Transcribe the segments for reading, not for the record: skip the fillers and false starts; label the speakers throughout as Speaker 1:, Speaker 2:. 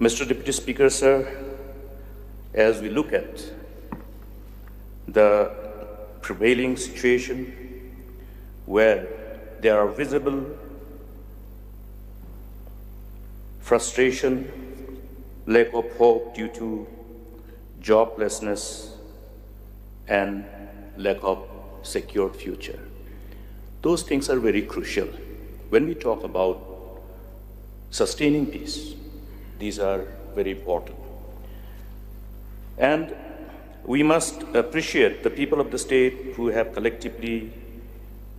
Speaker 1: Mr. Deputy Speaker, sir, as we look at the prevailing situation where there are visible frustration, lack of hope due to joblessness, and lack of secured future. Those things are very crucial. When we talk about sustaining peace, these are very important. And we must appreciate the people of the state who have collectively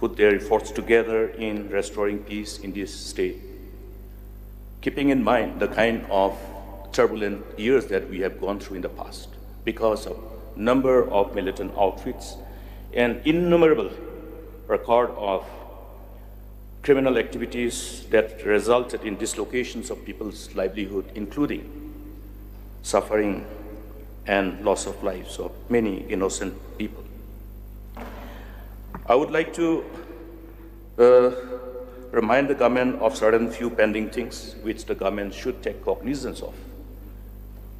Speaker 1: put their efforts together in restoring peace in this state, keeping in mind the kind of turbulent years that we have gone through in the past because of number of militant outfits and innumerable record of criminal activities that resulted in dislocations of people's livelihood, including suffering and loss of lives of many innocent people. I would like to remind the government of certain few pending things which the government should take cognizance of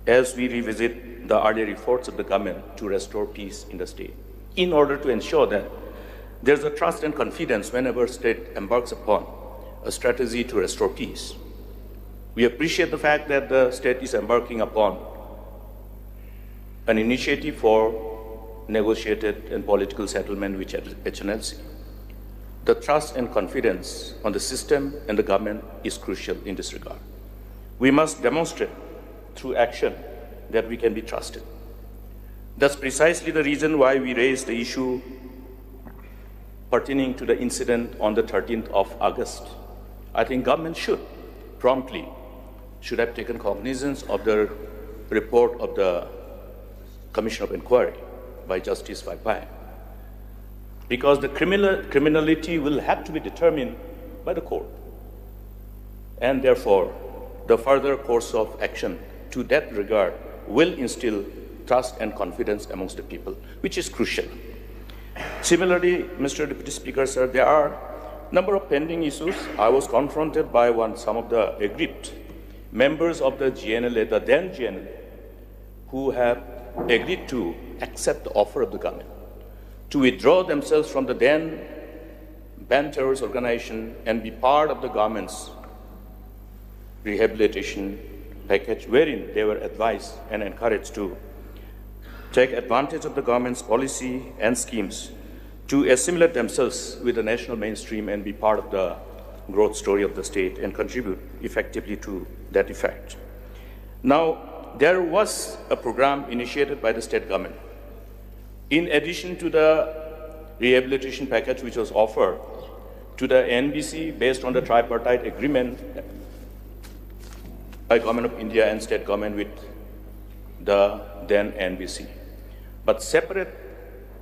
Speaker 1: as we revisit the earlier efforts of the government to restore peace in the state, in order to ensure that there's a trust and confidence whenever state embarks upon a strategy to restore peace. We appreciate the fact that the state is embarking upon an initiative for negotiated and political settlement with HNLC. The trust and confidence on the system and the government is crucial in this regard. We must demonstrate through action that we can be trusted. That's precisely the reason why we raised the issue pertaining to the incident on the 13th of August. I think government should have taken cognizance of the report of the Commission of Inquiry by Justice Pai, because the criminality will have to be determined by the court. And therefore, the further course of action to that regard will instill trust and confidence amongst the people, which is crucial. Similarly, Mr. Deputy Speaker, sir, there are a number of pending issues. I was confronted by some of the aggrieved members of the GNLA, the then GNLA, who have agreed to accept the offer of the government to withdraw themselves from the then banned terrorist organization and be part of the government's rehabilitation package, wherein they were advised and encouraged to take advantage of the government's policy and schemes to assimilate themselves with the national mainstream and be part of the growth story of the state and contribute effectively to that effect. Now, there was a program initiated by the state government. In addition to the rehabilitation package which was offered to the NBC based on the tripartite agreement by Government of India and state government with the then NBC. But separate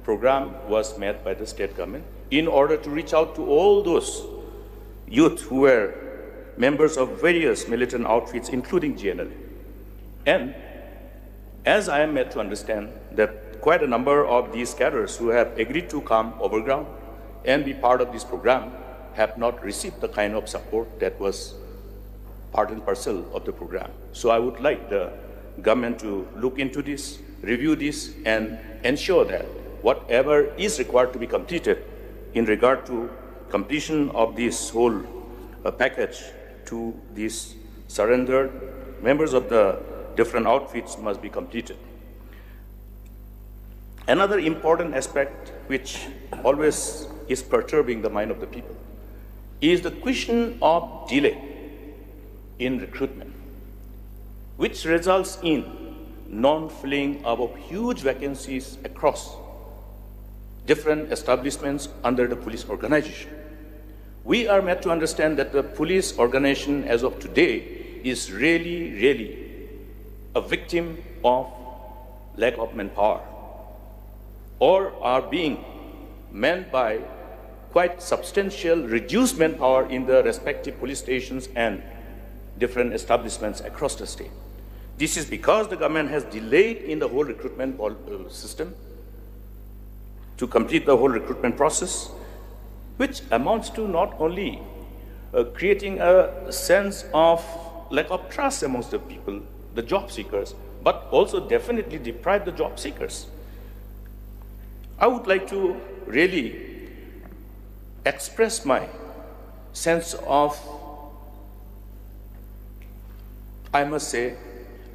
Speaker 1: program was made by the state government in order to reach out to all those youth who were members of various militant outfits, including GNLA. And as I am made to understand that quite a number of these cadres who have agreed to come overground and be part of this program have not received the kind of support that was part and parcel of the program. So I would like the government to look into this, review this, and ensure that whatever is required to be completed in regard to completion of this whole package to these surrendered members of the different outfits must be completed. Another important aspect which always is perturbing the mind of the people is the question of delay in recruitment, which results in non-filling of huge vacancies across different establishments under the police organization. We are made to understand that the police organization as of today is really a victim of lack of manpower, or are being manned by quite substantial reduced manpower in the respective police stations and different establishments across the state. This is because the government has delayed in the whole recruitment system to complete the whole recruitment process, which amounts to not only creating a sense of lack of trust amongst the people, the job seekers, but also definitely deprive the job seekers. I would like to really express my sense of, I must say,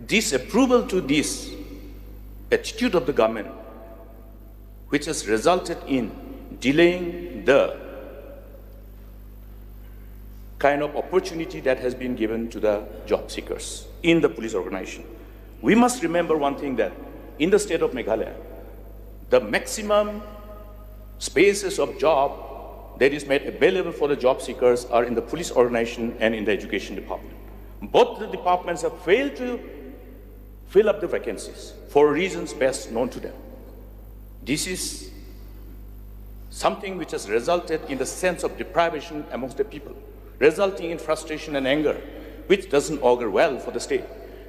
Speaker 1: disapproval to this attitude of the government, which has resulted in delaying the kind of opportunity that has been given to the job seekers in the police organization. We must remember one thing, that in the state of Meghalaya, the maximum spaces of job that is made available for the job seekers are in the police organization and in the education department. Both the departments have failed to fill up the vacancies for reasons best known to them. This is something which has resulted in the sense of deprivation amongst the people, resulting in frustration and anger, which doesn't augur well for the state.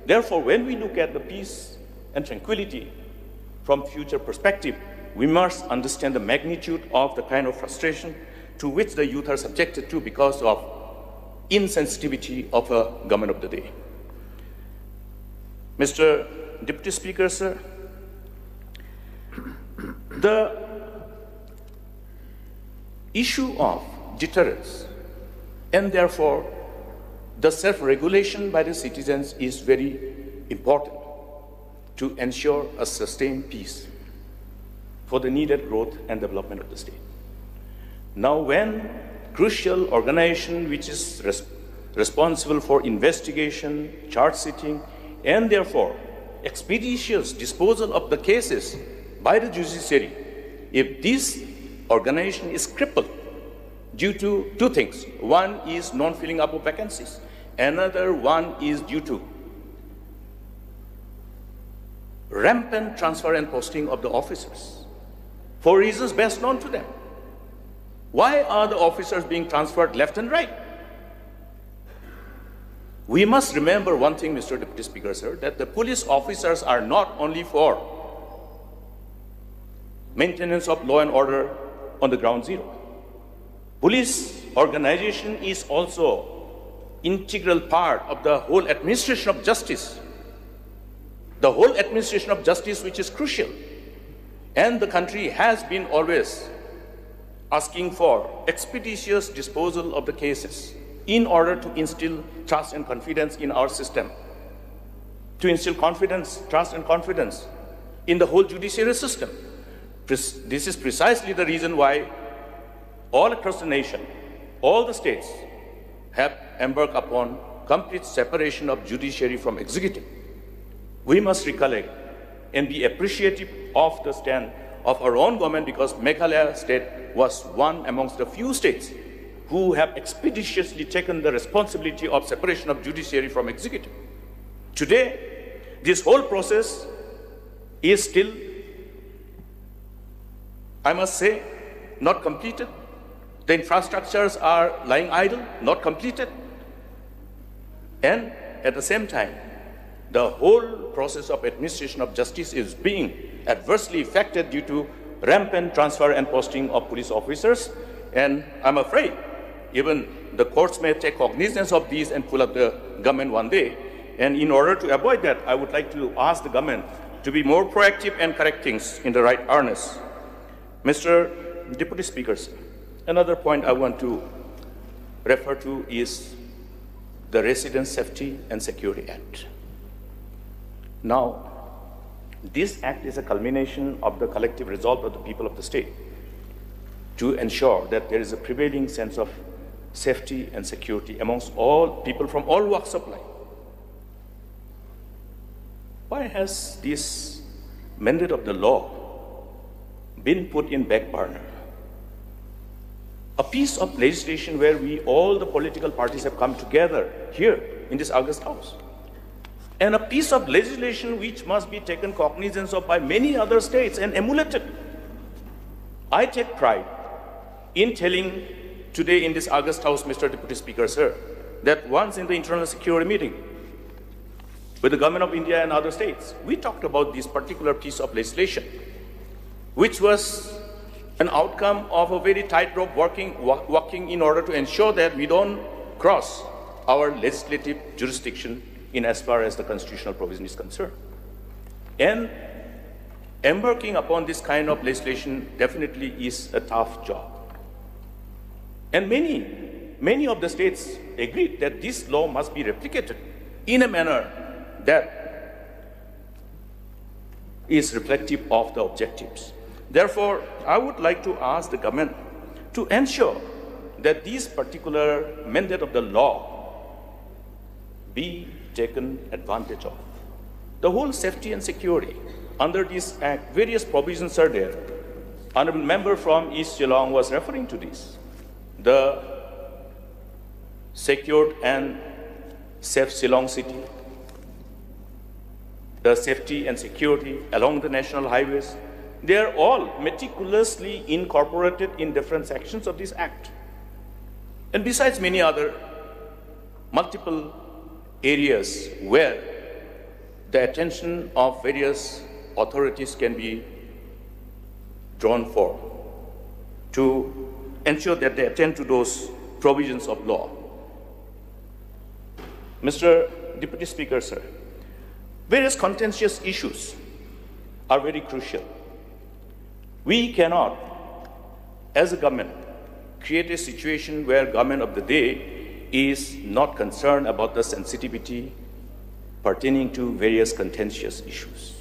Speaker 1: Therefore, when we look at the peace and tranquility from future perspective, we must understand the magnitude of the kind of frustration to which the youth are subjected to because of insensitivity of a government of the day. Mr. Deputy Speaker, sir, the issue of deterrence and therefore the self-regulation by the citizens is very important to ensure a sustained peace for the needed growth and development of the state. Now, when crucial organization which is responsible for investigation, charge-sitting, and therefore expeditious disposal of the cases by the judiciary, if this organization is crippled due to two things. One is non-filling up of vacancies. Another one is due to rampant transfer and posting of the officers for reasons best known to them. Why are the officers being transferred left and right? We must remember one thing, Mr. Deputy Speaker, sir, that the police officers are not only for maintenance of law and order on the ground zero. Police organization is also integral part of the whole administration of justice. The whole administration of justice, which is crucial. And the country has been always asking for expeditious disposal of the cases in order to instill trust and confidence in our system, to instill confidence, trust and confidence in the whole judiciary system. This is precisely the reason why all across the nation, all the states have embarked upon complete separation of judiciary from executive. We must recollect and be appreciative of the stand of our own government, because Meghalaya state was one amongst the few states who have expeditiously taken the responsibility of separation of judiciary from executive. Today, this whole process is still, I must say, not completed. The infrastructures are lying idle, not completed. And at the same time, the whole process of administration of justice is being adversely affected due to rampant transfer and posting of police officers. And I'm afraid even the courts may take cognizance of these and pull up the government one day. And in order to avoid that, I would like to ask the government to be more proactive and correct things in the right earnest. Mr. Deputy Speaker, another point I want to refer to is the Resident Safety and Security Act. Now, this act is a culmination of the collective resolve of the people of the state to ensure that there is a prevailing sense of safety and security amongst all people from all walks of life. Why has this mandate of the law been put in back burner? A piece of legislation where all the political parties have come together here in this August House. And a piece of legislation which must be taken cognizance of by many other states and emulated. I take pride in telling today in this August House, Mr. Deputy Speaker, sir, that once in the internal security meeting with the government of India and other states, we talked about this particular piece of legislation, which was an outcome of a very tightrope walking in order to ensure that we don't cross our legislative jurisdiction in as far as the constitutional provision is concerned. And embarking upon this kind of legislation definitely is a tough job. And many of the states agreed that this law must be replicated in a manner that is reflective of the objectives. Therefore, I would like to ask the government to ensure that this particular mandate of the law be taken advantage of. The whole safety and security under this act, various provisions are there. Honorable member from East Geelong was referring to this. The secured and safe Geelong city, the safety and security along the national highways, they are all meticulously incorporated in different sections of this act. And besides many other multiple areas where the attention of various authorities can be drawn for to ensure that they attend to those provisions of law. Mr. Deputy Speaker, sir, various contentious issues are very crucial. We cannot, as a government, create a situation where government of the day is not concerned about the sensitivity pertaining to various contentious issues.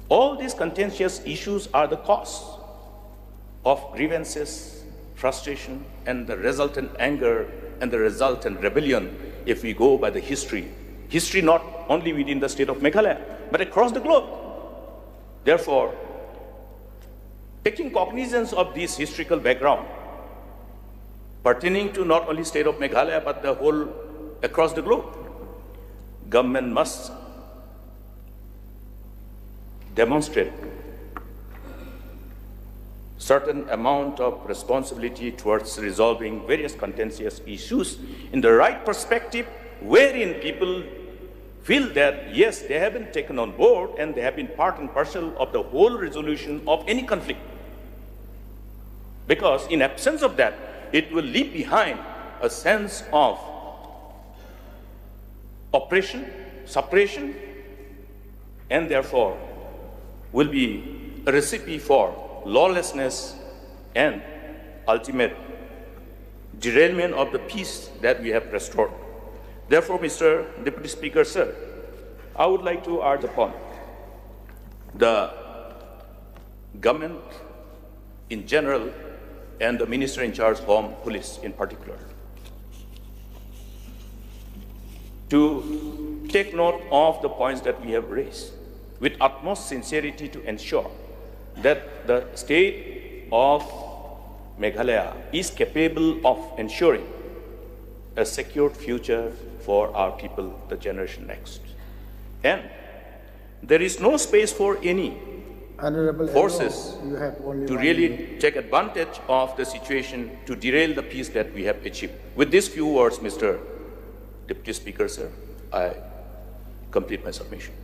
Speaker 1: All these contentious issues are the cause of grievances, frustration, and the resultant anger and the resultant rebellion if we go by the history. History not only within the state of Meghalaya, but across the globe. Therefore, taking cognizance of this historical background pertaining to not only state of Meghalaya, but the whole across the globe, government must demonstrate certain amount of responsibility towards resolving various contentious issues in the right perspective, wherein people feel that, yes, they have been taken on board and they have been part and parcel of the whole resolution of any conflict. Because in absence of that, it will leave behind a sense of oppression, suppression, and therefore will be a recipe for lawlessness and ultimate derailment of the peace that we have restored. Therefore, Mr. Deputy Speaker, sir, I would like to urge upon the government in general and the Minister in charge, Home Police in particular, to take note of the points that we have raised with utmost sincerity to ensure that the state of Meghalaya is capable of ensuring a secured future for our people, the generation next. And there is no space for any
Speaker 2: Honorable
Speaker 1: forces
Speaker 2: you have only
Speaker 1: to
Speaker 2: 1
Speaker 1: really
Speaker 2: minute.
Speaker 1: take advantage of the situation to derail the peace that we have achieved. With these few words, Mr. Deputy Speaker, sir, I complete my submission.